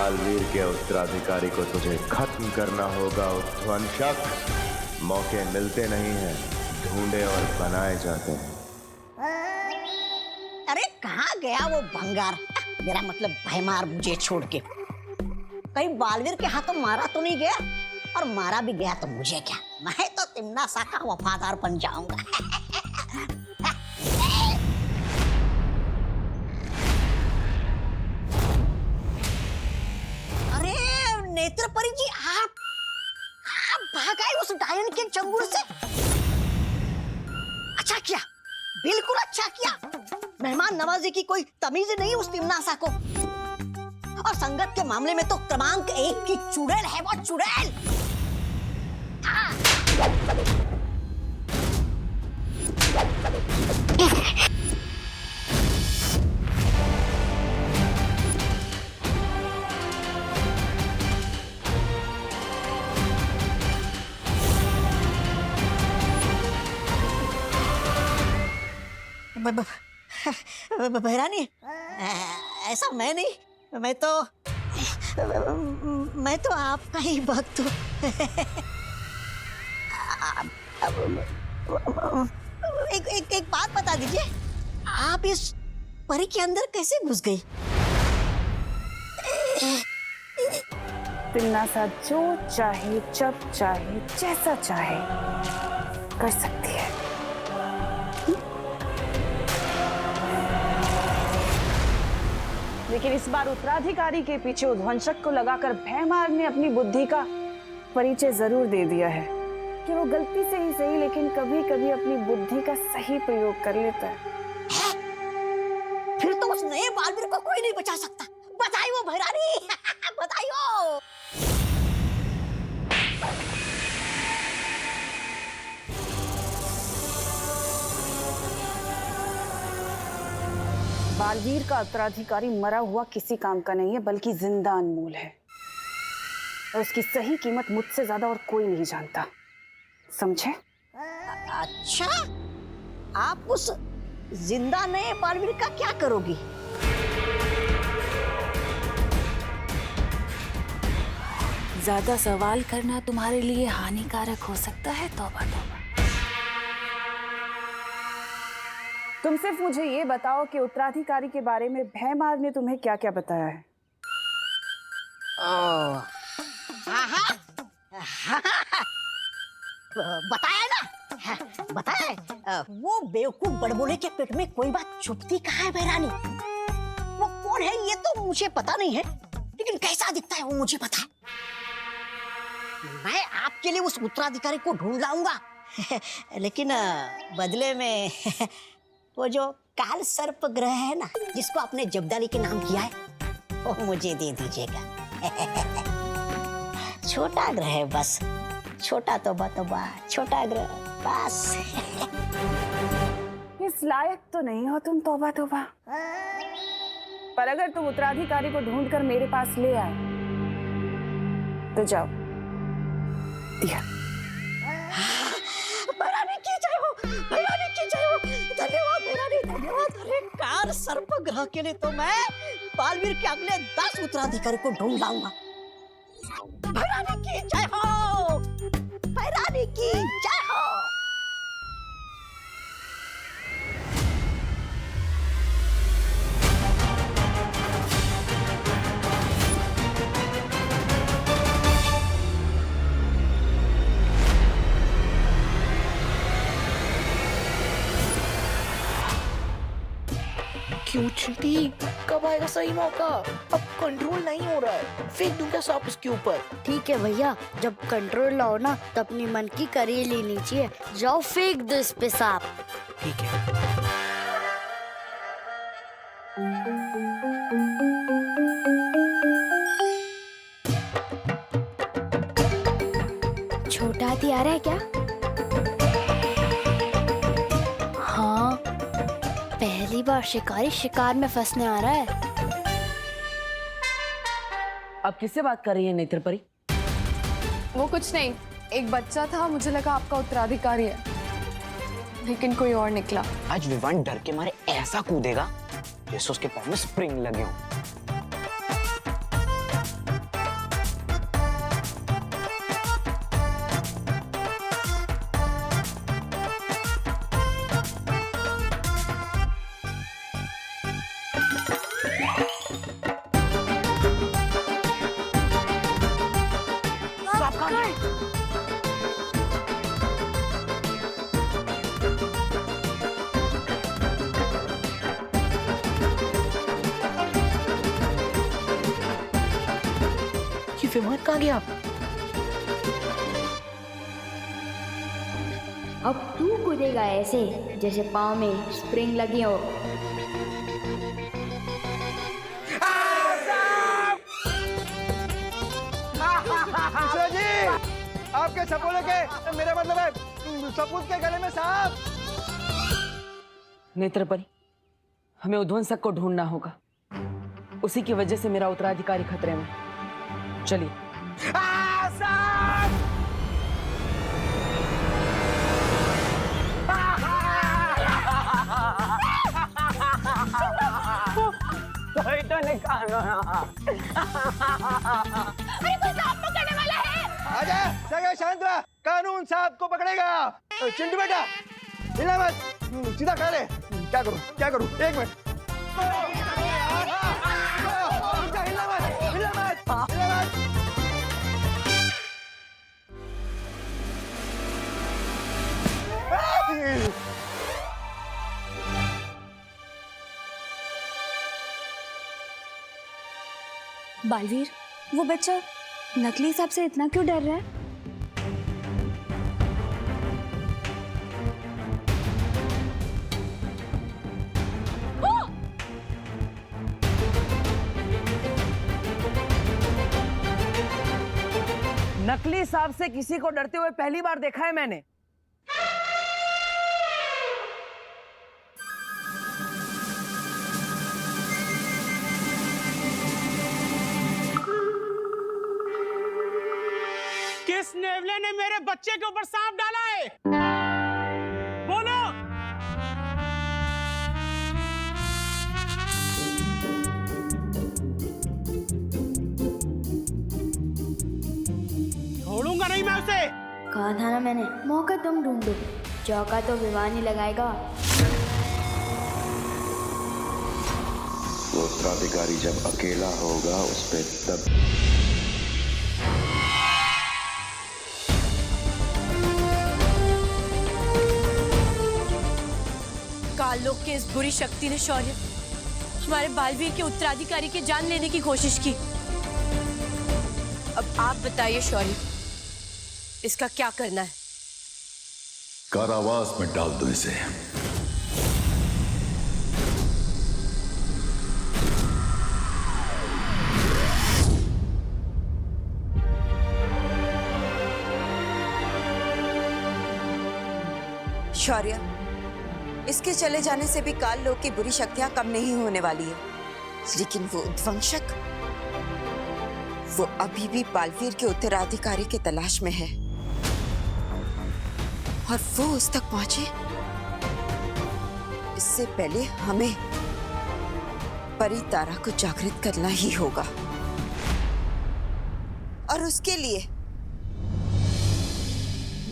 बालवीर के उत्तराधिकारी को तुझे खत्म करना होगा उध्वंसक। मौके मिलते नहीं हैं, ढूंढे और बनाए जाते हैं। अरे कहाँ गया वो भंगार? मेरा मतलब भैमार मुझे छोड़ के। कहीं बालवीर के हाथों मारा तो नहीं गया? और मारा भी गया तो मुझे क्या, मैं तो तिम्ना सा का वफादार बन जाऊंगा। अरे नेत्रपरी जी, आप भाग आए उस डायन के चंगुल से। अच्छा किया, बिल्कुल अच्छा किया। मेहमान नवाजी की कोई तमीज नहीं उस तिम्नासा को। और संगत के मामले में तो क्रमांक 1 की चुड़ैल है वो, चुड़ैल। बहरानी, ऐसा मैं नहीं, मैं तो आपका ही भक्त हूँ। एक बात बता दीजिए, आप इस परी के अंदर कैसे घुस गई? तिम्नासा जो चाहे, जब चाहे, जैसा चाहे कर सकती है। लेकिन इस बार उत्तराधिकारी के पीछे उध्वंसक को लगाकर भैमार ने अपनी बुद्धि का परिचय जरूर दे दिया है कि वो गलती से ही सही, लेकिन कभी कभी अपनी बुद्धि का सही प्रयोग कर लेता है। फिर तो उस नए बालवीर को कोई नहीं बचा सकता। बताइयो भैरानी, बताइयो। बालवीर का उत्तराधिकारी मरा हुआ किसी काम का नहीं है, बल्कि जिंदा अनमोल है। और उसकी सही कीमत मुझसे ज्यादा और कोई नहीं जानता, समझे? अच्छा, आप उस जिंदा नए बालवीर का क्या करोगी? ज्यादा सवाल करना तुम्हारे लिए हानिकारक हो सकता है। तौबा तौबा। तुम सिर्फ मुझे ये बताओ कि उत्तराधिकारी के बारे में भैमार ने तुम्हें क्या क्या बताया है? बताया ना, बताया। वो बेवकूफ बड़बोले के पेट में कोई बात छुपती कहाँ है भैरानी? वो कौन है ये तो मुझे पता नहीं है, लेकिन कैसा दिखता है वो मुझे पता है। मैं आपके लिए उस उत्तराधिकारी को ढूंढ लाऊंगा। लेकिन बदले में वो जो काल सर्प ग्रह है ना, जिसको आपने जब्दाली के नाम किया है, वो मुझे दे दीजिएगा। छोटा ग्रह है बस, छोटा तौबा, छोटा ग्रह बस। इस लायक तो नहीं हो तुम, तौबा तौबा। पर अगर तुम उत्तराधिकारी को ढूंढकर मेरे पास ले आए तो जाओ, दिया। धन्यवाद भैरानी, धन्यवाद। अरे काल सर्प ग्रह के लिए तो मैं बालवीर के अगले 10 उत्तराधिकारी को ढूंढ लाऊंगा। भैरानी की जय हो, भैरानी की जय हो। क्यों चीटी, कब आएगा सही मौका? अब कंट्रोल नहीं हो रहा है, फेंक दूंगा सांप उसके ऊपर। ठीक है भैया, जब कंट्रोल लाओ ना तो अपनी मन की करी लेनी चाहिए। जाओ फेंक दो इस पे सांप। ठीक है। छोटा हाथी आ रहा है क्या? हाँ, पहली बार शिकारी शिकार में फंसने आ रहा है। अब किससे बात कर रही है नेत्रपरी? वो कुछ नहीं, एक बच्चा था, मुझे लगा आपका उत्तराधिकारी है, लेकिन कोई और निकला। आज विवान डर के मारे ऐसा कूदेगा जैसे उसके पैर में स्प्रिंग लगे हो। विमान कहाँ गया? अब तू कूदेगा ऐसे जैसे पाँव में स्प्रिंग लगी हो। जी, आपके सपोले के मेरा मतलब है सपूत के गले में सांप। नेत्रपरी, हमें उध्वंसक को ढूंढना होगा। उसी की वजह से मेरा उत्तराधिकारी खतरे में। चलिए। आजा, सगा शांत रहा। कानून सांप को पकड़ेगा। चिंटू बेटा, हिला मत, सीधा खा ले। क्या करूं? क्या करूं? एक मिनट। हिला मत, हिला मत, हिला मत। बालवीर, वो बच्चा नकली सांप से इतना क्यों डर रहा है? नकली सांप से किसी को डरते हुए पहली बार देखा है मैंने। किस नेवले ने मेरे बच्चे के ऊपर सांप डाला है? बोलो। छोड़ूंगा नहीं मैं उसे। कहा था ना मैंने, मौका तुम ढूंढो, चौका तो विमान ही लगाएगा। उत्तराधिकारी जब अकेला होगा उस पे तब काललोक के इस बुरी शक्ति ने शौर्य हमारे बालवीर के उत्तराधिकारी की जान लेने की कोशिश की। अब आप बताइए शौर्य, इसका क्या करना है? कारावास में डाल दो इसे। शौर्य, इसके चले जाने से भी काल लोक की बुरी शक्तियां कम नहीं होने वाली है, लेकिन वो उद्वंशक, वो अभी भी बालवीर के उत्तराधिकारी की तलाश में है और वो उस तक पहुंचे इससे पहले हमें परी तारा को जागृत करना ही होगा। और उसके लिए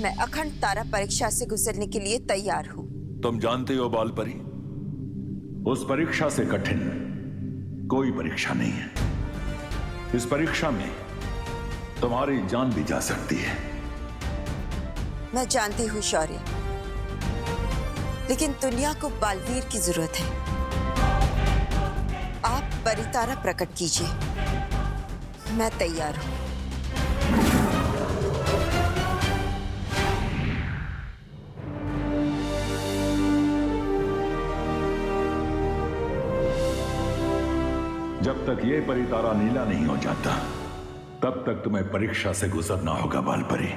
मैं अखंड तारा परीक्षा से गुजरने के लिए तैयार हूं। तुम जानते हो बालपरी, उस परीक्षा से कठिन कोई परीक्षा नहीं है। इस परीक्षा में तुम्हारी जान भी जा सकती है। मैं जानती हूँ शौर्य, लेकिन दुनिया को बालवीर की जरूरत है। आप परितारा प्रकट कीजिए, मैं तैयार हूँ। जब तक ये परितारा नीला नहीं हो जाता तब तक तुम्हें परीक्षा से गुजरना होगा बालपरी।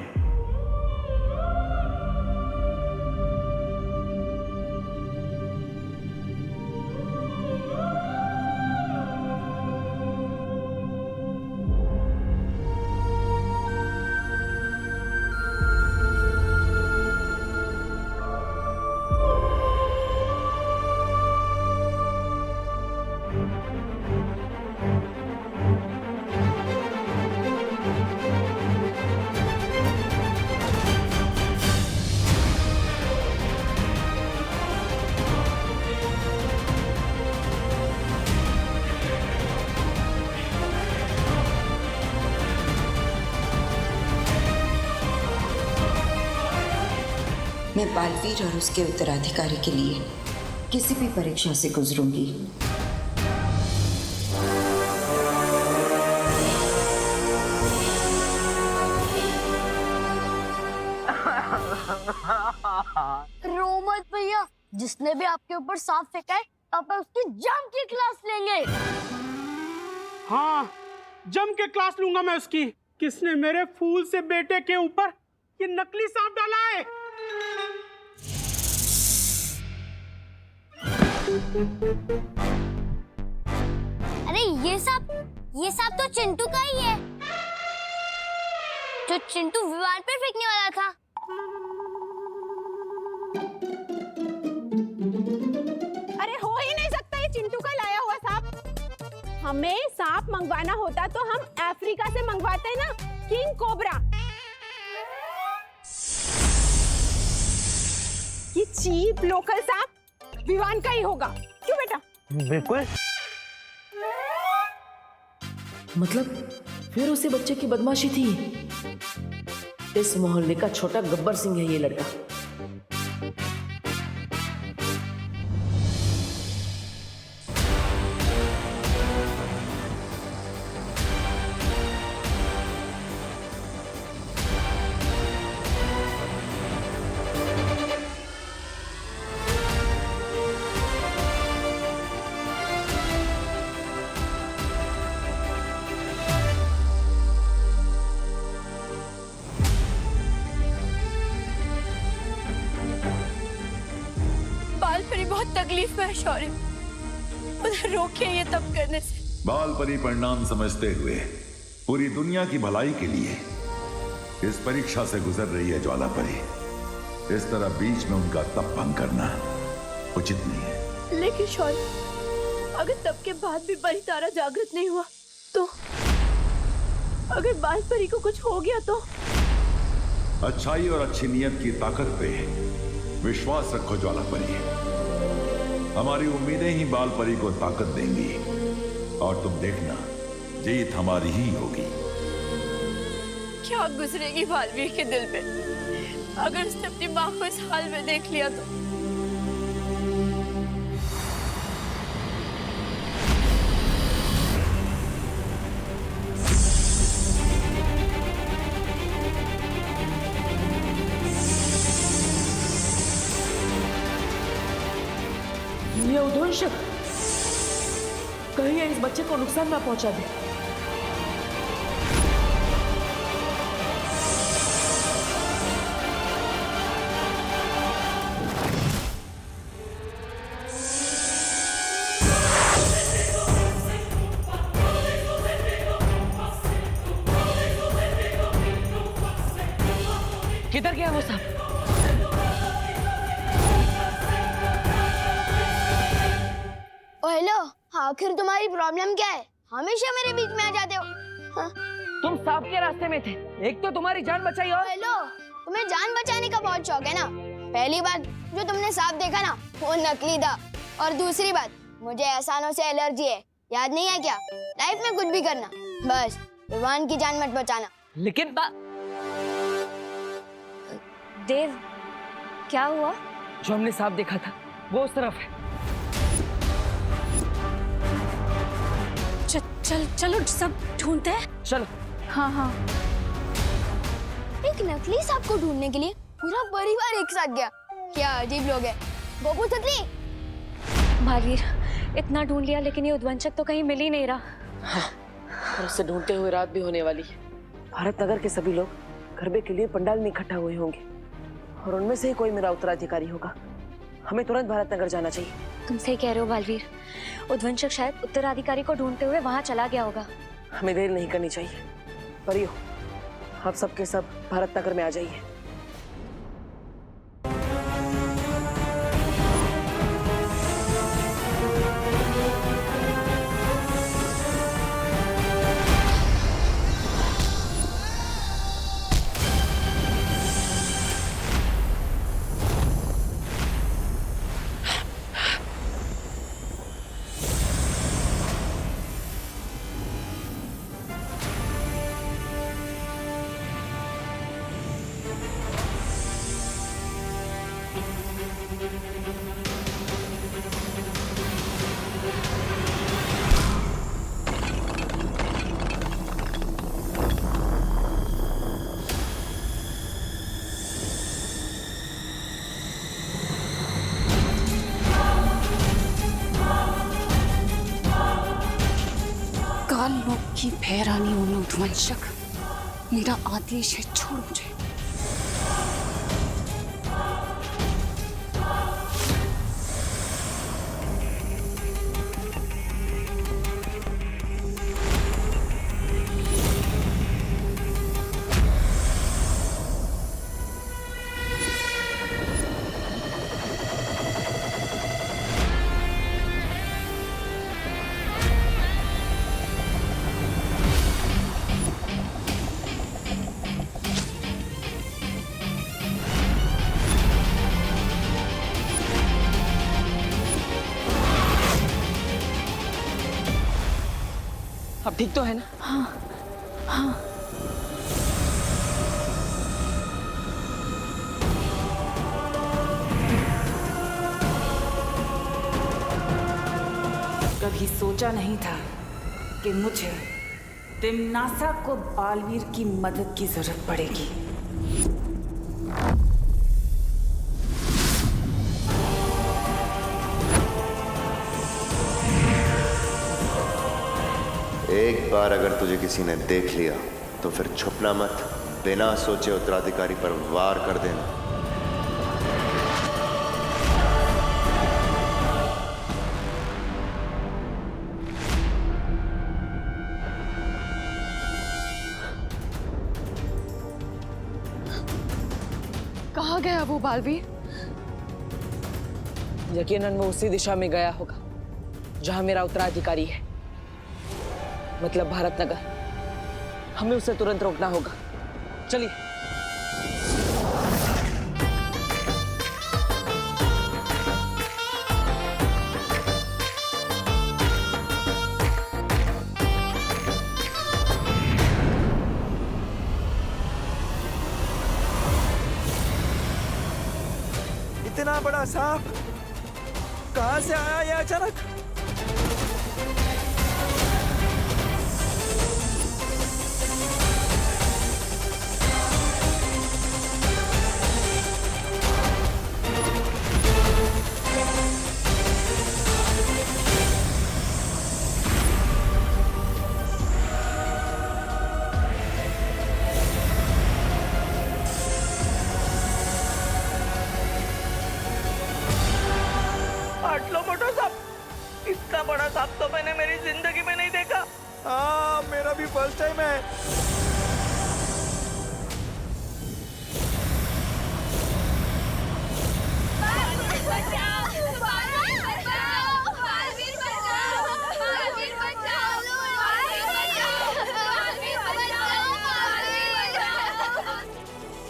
मैं बालवीर और उसके उत्तराधिकारी के लिए किसी भी परीक्षा से गुजरूंगी। रो मत भैया, जिसने भी आपके ऊपर सांप फेंका है आप उसकी जम की क्लास लेंगे। हाँ, जम के क्लास लूंगा मैं उसकी। किसने मेरे फूल से बेटे के ऊपर ये नकली सांप डाला है? अरे ये सांप तो चिंटू का ही है, जो चिंटू विवान पर फेंकने वाला था। अरे हो ही नहीं सकता ये चिंटू का लाया हुआ सांप। हमें सांप मंगवाना होता तो हम अफ्रीका से मंगवाते ना, किंग कोबरा। ये चीप लोकल सांप विवान का ही होगा, क्यों बेटा? बिल्कुल। मतलब फिर उसी बच्चे की बदमाशी थी। इस मोहल्ले का छोटा गब्बर सिंह है ये लड़का। बहुत तकलीफ में है शौर्य, उन्हें रोकिए ये तब करने से। बाल परी परिणाम समझते हुए पूरी दुनिया की भलाई के लिए इस परीक्षा से गुजर रही है ज्वाला परी। इस तरह बीच में उनका तप भंग करना उचित नहीं है। लेकिन शौर्य, अगर तब के बाद भी परी तारा जागृत नहीं हुआ तो, अगर बाल परी को कुछ हो गया तो? अच्छाई और अच्छी नीयत की ताकत पे विश्वास रखो ज्वाला परी। हमारी उम्मीदें ही बाल परी को ताकत देंगी और तुम देखना जीत हमारी ही होगी। क्या गुजरेगी बालवीर के दिल में अगर उसने अपनी माँ को इस हाल में देख लिया तो? ये उद्वंशक कहीं इस बच्चे को नुकसान ना पहुंचा दे। किधर गया वो सांप? हेलो, आखिर तुम्हारी प्रॉब्लम क्या है? हमेशा मेरे बीच में आ जाते हो। हाँ? तुम सांप के रास्ते में थे, एक तो तुम्हारी जान बचाई और हेलो, तुम्हें जान बचाने का बहुत शौक है ना। पहली बात जो तुमने सांप देखा ना वो नकली था, और दूसरी बात मुझे एहसानों से एलर्जी है, याद नहीं है क्या? लाइफ में कुछ भी करना, बस विवान की जान मत बचाना। लेकिन देव, क्या हुआ? जो हमने सांप देखा था वो उस तरफ है। चलो सब ढूंढते हैं। चलो। हाँ हाँ। एक नकली सांप को ढूंढने के लिए पूरा परिवार एक साथ गया। क्या अजीब लोग हैं। गोपू छतरी। बालवीर, इतना ढूंढ लिया लेकिन ये उद्वंशक तो कहीं मिल ही नहीं रहा। हाँ, और उसे ढूंढते हुए रात भी होने वाली है। भारत नगर के सभी लोग गरबे के लिए पंडाल में इकट्ठा हुए होंगे और उनमें से ही कोई मेरा उत्तराधिकारी होगा। हमें तुरंत भारत नगर जाना चाहिए। तुम सही कह रहे हो बालवीर, उद्वंशक शायद उत्तराधिकारी को ढूंढते हुए वहां चला गया होगा। हमें देर नहीं करनी चाहिए। परियो, आप सबके सब भारत नगर में आ जाइए। आपकी भैरानी हूं मैं ध्वंसक। मेरा आदेश है, छोड़ मुझे। अब ठीक तो है ना? हाँ हाँ। कभी सोचा नहीं था कि मुझे तिम्नासा को बालवीर की मदद की जरूरत पड़ेगी। एक बार अगर तुझे किसी ने देख लिया तो फिर छुपना मत, बिना सोचे उत्तराधिकारी पर वार कर देना। कहाँ गया वो बालवीर? यकीनन वो उसी दिशा में गया होगा जहां मेरा उत्तराधिकारी है, मतलब भारतनगर। हमें उसे तुरंत रोकना होगा। चलिए। इतना बड़ा सांप कहां से आया ये अचानक? आटलो मोटा सांप, इतना बड़ा सांप तो मैंने मेरी जिंदगी में नहीं देखा। हाँ, मेरा भी फर्स्ट टाइम है।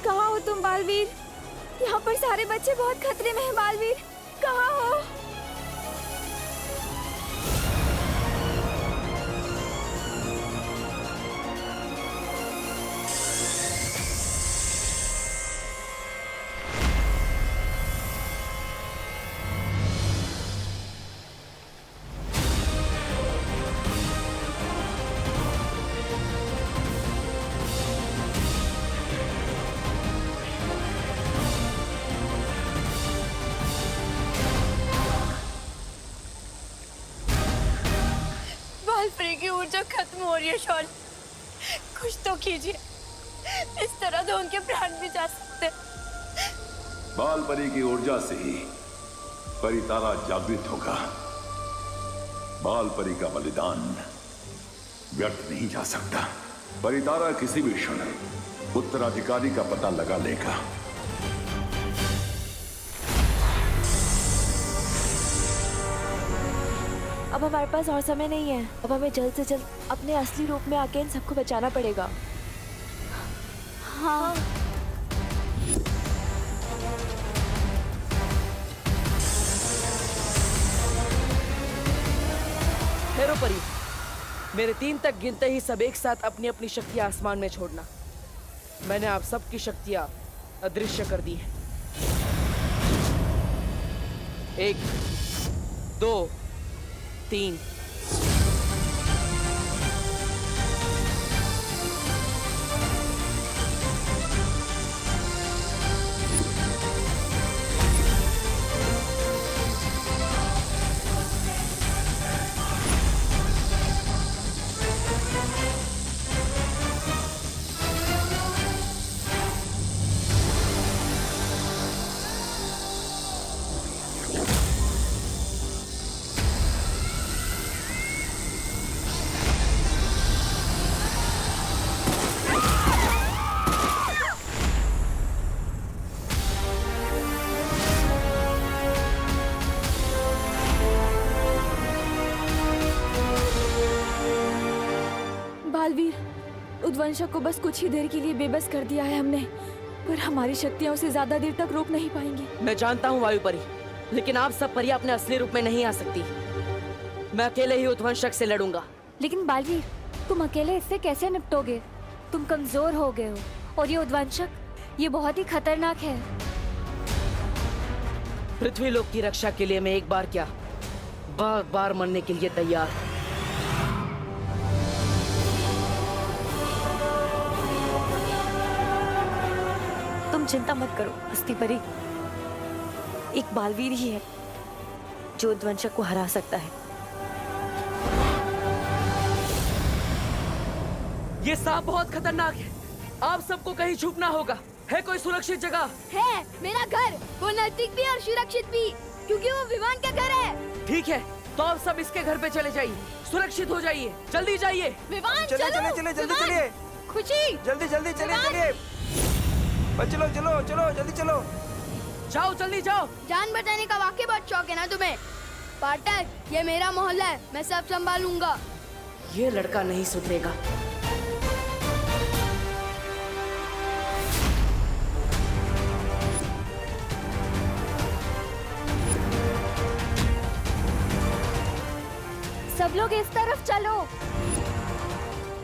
कहाँ हो तुम बालवीर? यहाँ पर सारे बच्चे बहुत खतरे में हैं बालवीर, कहाँ हो? बालपरी की ऊर्जा खत्म हो रही है शौर्य, कुछ तो कीजिए। इस तरह तो उनके प्राण भी जा सकते। बालपरी की ऊर्जा से ही परितारा जागृत होगा। बालपरी का बलिदान व्यर्थ नहीं जा सकता। परितारा किसी भी क्षण उत्तराधिकारी का पता लगा लेगा। अब हमारे पास और समय नहीं है। अब हमें जल्द से जल्द अपने असली रूप में आके इन सबको बचाना पड़ेगा। हाँ। ठहरो परी, मेरे 3 तक गिनते ही सब एक साथ अपनी अपनी शक्तियां आसमान में छोड़ना। मैंने आप सबकी शक्तियां अदृश्य कर दी हैं। 1 2 3। उद्वंशक को बस कुछ ही देर के लिए बेबस कर दिया है हमने, पर हमारी शक्तियां उसे ज्यादा देर तक रोक नहीं पाएंगी। मैं जानता हूँ वायु परी, लेकिन आप सब परियां अपने असली रूप में नहीं आ सकती। मैं अकेले ही उद्वंशक से लड़ूंगा। लेकिन बालवीर, तुम अकेले इससे कैसे निपटोगे? तुम कमजोर हो गए हो, और ये उद्वंशक, ये बहुत ही खतरनाक है। पृथ्वी लोक की रक्षा के लिए मैं एक बार क्या, बार बार मरने के लिए तैयार। तुम चिंता मत करो हस्ती परी, एक बालवीर ही है जो उद्वंशक को हरा सकता है। ये सांप बहुत खतरनाक है, आप सबको कहीं छुपना होगा। है कोई सुरक्षित जगह? है मेरा घर, वो नजदीक भी और सुरक्षित भी, क्योंकि वो विमान का घर है। ठीक है, तो आप सब इसके घर पे चले जाइए, सुरक्षित हो जाइए, जल्दी जाइए। विमान चलिए चलिए चलिए जल्दी चलिए, खुशी जल्दी जल्दी चलिए चलिए, चलो चलो चलो जल्दी चलो, जाओ जल्दी जाओ। जान बचाने का वाकई बहुत शौक है ना तुम्हें? पाठक, ये मेरा मोहल्ला है, मैं सब संभालूंगा। ये लड़का नहीं सुधरेगा। सब लोग इस तरफ चलो।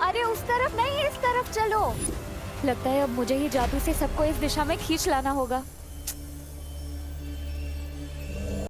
अरे उस तरफ नहीं, इस तरफ चलो। लगता है अब मुझे ही जादू से सबको इस दिशा में खींच लाना होगा।